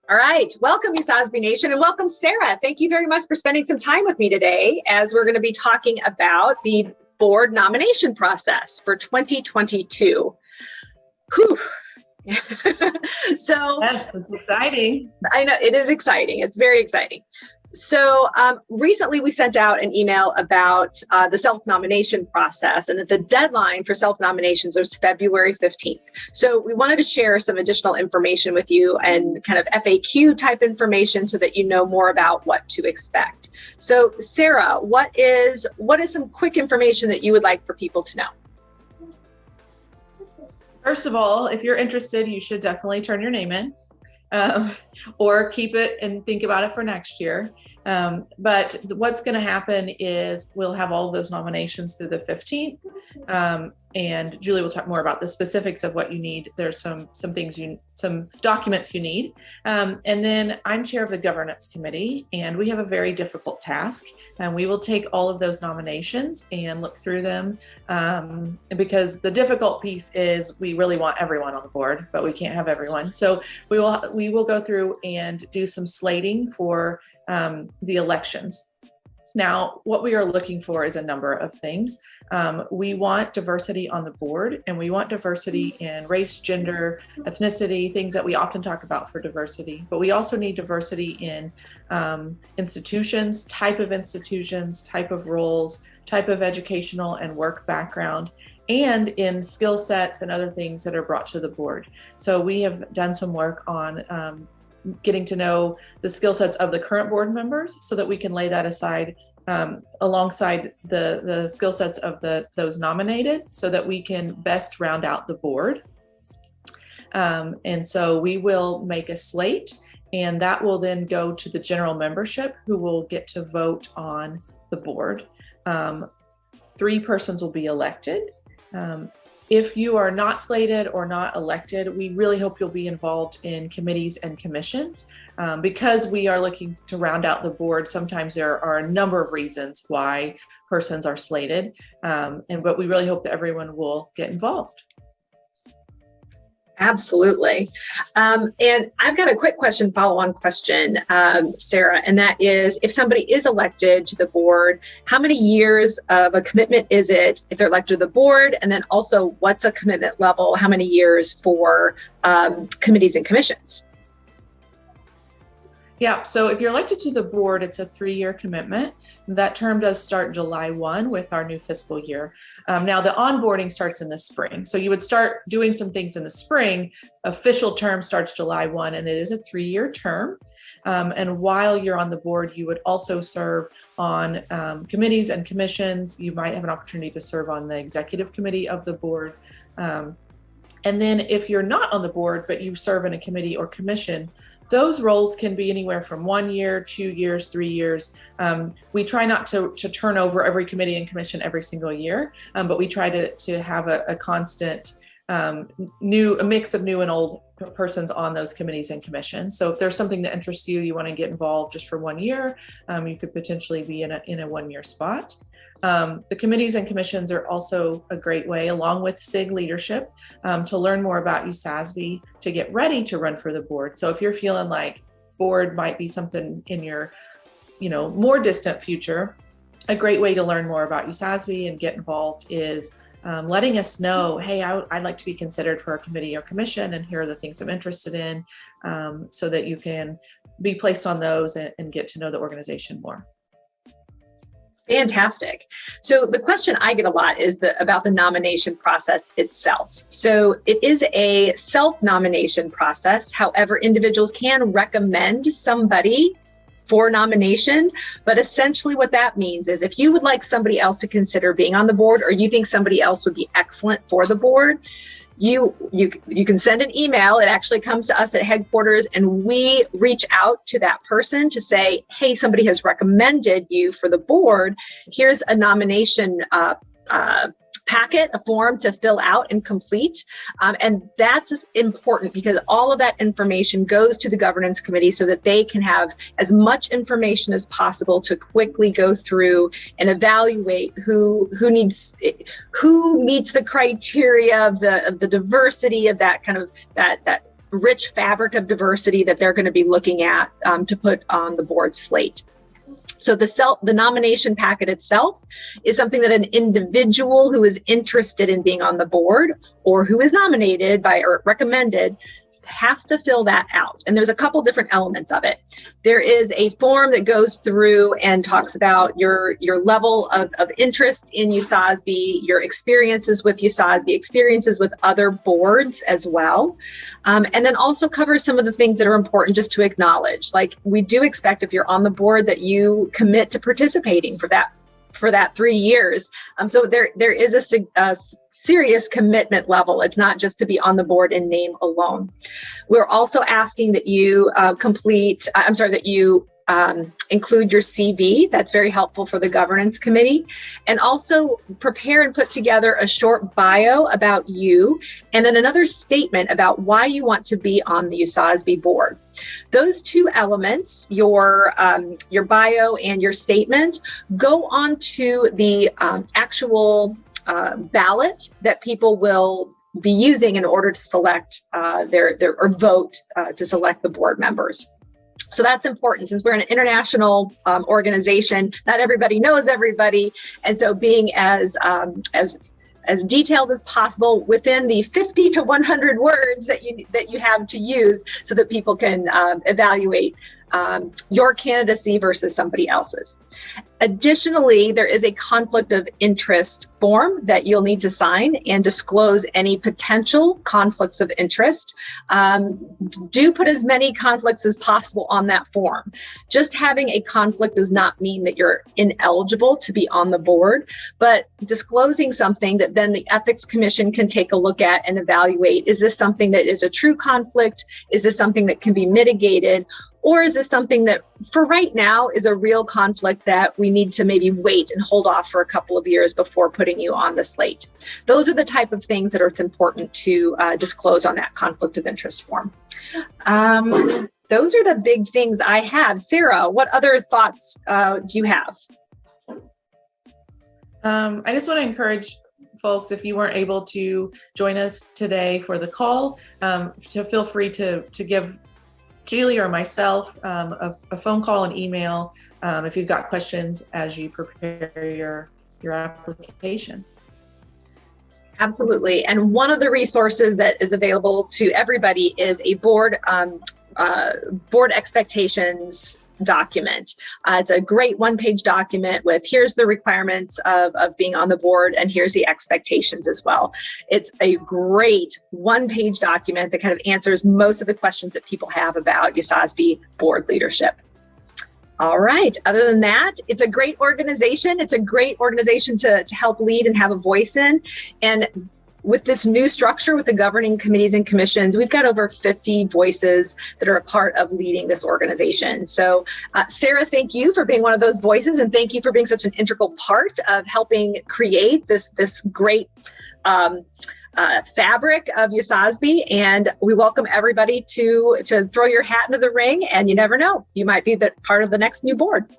All right. Welcome, USASBE Nation, and welcome, Sara. Thank you very much for spending some time with me today as we're going to be talking about the board nomination process for 2022. Whew. So, yes, it's exciting. I know it is exciting. It's very exciting. So recently we sent out an email about the self-nomination process, and that the deadline for self-nominations was February 15th. So we wanted to share some additional information with you and kind of FAQ type information so that you know more about what to expect. So Sara, what is some quick information that you would like for people to know? First of all, if you're interested, you should definitely turn your name in. Or keep it and think about it for next year. But what's going to happen is we'll have all of those nominations through the 15th. And Julie will talk more about the specifics of what you need. There's some documents you need. And then I'm chair of the governance committee, and we have a very difficult task. And we will take all of those nominations and look through them. Because the difficult piece is we really want everyone on the board, but we can't have everyone. So we will go through and do some slating for the elections. Now, what we are looking for is a number of things. We want diversity on the board, and we want diversity in race, gender, ethnicity, things that we often talk about for diversity. But we also need diversity in institutions, type of roles, type of educational and work background, and in skill sets and other things that are brought to the board. So we have done some work on getting to know the skill sets of the current board members so that we can lay that aside alongside the skill sets of those nominated so that we can best round out the board. And so we will make a slate, and that will then go to the general membership who will get to vote on the board. 3 persons will be elected. If you are not slated or not elected, we really hope you'll be involved in committees and commissions. Because we are looking to round out the board, sometimes there are a number of reasons why persons are slated, but we really hope that everyone will get involved. Absolutely. And I've got a quick follow-on question, Sara, and that is, if somebody is elected to the board, how many years of a commitment is it if they're elected to the board? And then also, what's a commitment level? How many years for committees and commissions? Yeah, so if you're elected to the board, it's a 3-year commitment. That term does start July 1 with our new fiscal year. Now, the onboarding starts in the spring. So you would start doing some things in the spring. Official term starts July 1, and it is a 3-year term. And while you're on the board, you would also serve on committees and commissions. You might have an opportunity to serve on the executive committee of the board. And then if you're not on the board, but you serve in a committee or commission, those roles can be anywhere from 1 year, 2 years, 3 years. We try not to turn over every committee and commission every single year, but we try to have a constant a mix of new and old persons on those committees and commissions. So if there's something that interests you, you want to get involved just for 1 year, you could potentially be in a 1-year spot. The committees and commissions are also a great way, along with SIG leadership, to learn more about USASBE, to get ready to run for the board. So if you're feeling like board might be something in your, more distant future, a great way to learn more about USASBE and get involved is letting us know, hey, I'd like to be considered for a committee or commission, and here are the things I'm interested in, so that you can be placed on those and get to know the organization more. Fantastic. So the question I get a lot is about the nomination process itself. So it is a self-nomination process. However, individuals can recommend somebody for nomination, but essentially what that means is if you would like somebody else to consider being on the board, or you think somebody else would be excellent for the board, you can send an email. It actually comes to us at headquarters, and we reach out to that person to say, hey, somebody has recommended you for the board. Here's a nomination packet, a form to fill out and complete. And that's important because all of that information goes to the governance committee so that they can have as much information as possible to quickly go through and evaluate who meets the criteria of the diversity of that kind of that rich fabric of diversity that they're going to be looking at to put on the board slate. So the nomination packet itself is something that an individual who is interested in being on the board or who is nominated by or recommended has to fill that out. And there's a couple different elements of it. There is a form that goes through and talks about your level of interest in USASBE, your experiences with USASBE, experiences with other boards as well. And then also covers some of the things that are important just to acknowledge. Like, we do expect if you're on the board that you commit to participating for that 3 years. So there is a serious commitment level. It's not just to be on the board in name alone. We're also asking that you include your CV. That's very helpful for the governance committee. And also prepare and put together a short bio about you, and then another statement about why you want to be on the USASBE board. Those two elements, your bio and your statement, go onto the actual ballot that people will be using in order to select or vote to select the board members. So that's important, since we're an international organization. Not everybody knows everybody, and so being as detailed as possible within the 50 to 100 words that you have to use, so that people can evaluate your candidacy versus somebody else's. Additionally, there is a conflict of interest form that you'll need to sign and disclose any potential conflicts of interest. Do put as many conflicts as possible on that form. Just having a conflict does not mean that you're ineligible to be on the board, but disclosing something that then the Ethics Commission can take a look at and evaluate. Is this something that is a true conflict? Is this something that can be mitigated? Or is this something that for right now is a real conflict that we need to maybe wait and hold off for a couple of years before putting you on the slate? Those are the type of things that it's important to disclose on that conflict of interest form. Those are the big things I have. Sara, what other thoughts do you have? I just want to encourage folks, if you weren't able to join us today for the call, to feel free to give Julie or myself a phone call and email if you've got questions as you prepare your application. Absolutely. And one of the resources that is available to everybody is a board expectations document. It's a great one-page document with here's the requirements of being on the board, and here's the expectations as well. It's a great one-page document that kind of answers most of the questions that people have about USASBE board leadership. All right. Other than that, it's a great organization. It's a great organization to help lead and have a voice in. And with this new structure with the governing committees and commissions, we've got over 50 voices that are a part of leading this organization. So Sara, thank you for being one of those voices, and thank you for being such an integral part of helping create this great fabric of USASBE. And we welcome everybody to throw your hat into the ring, and you never know, you might be part of the next new board.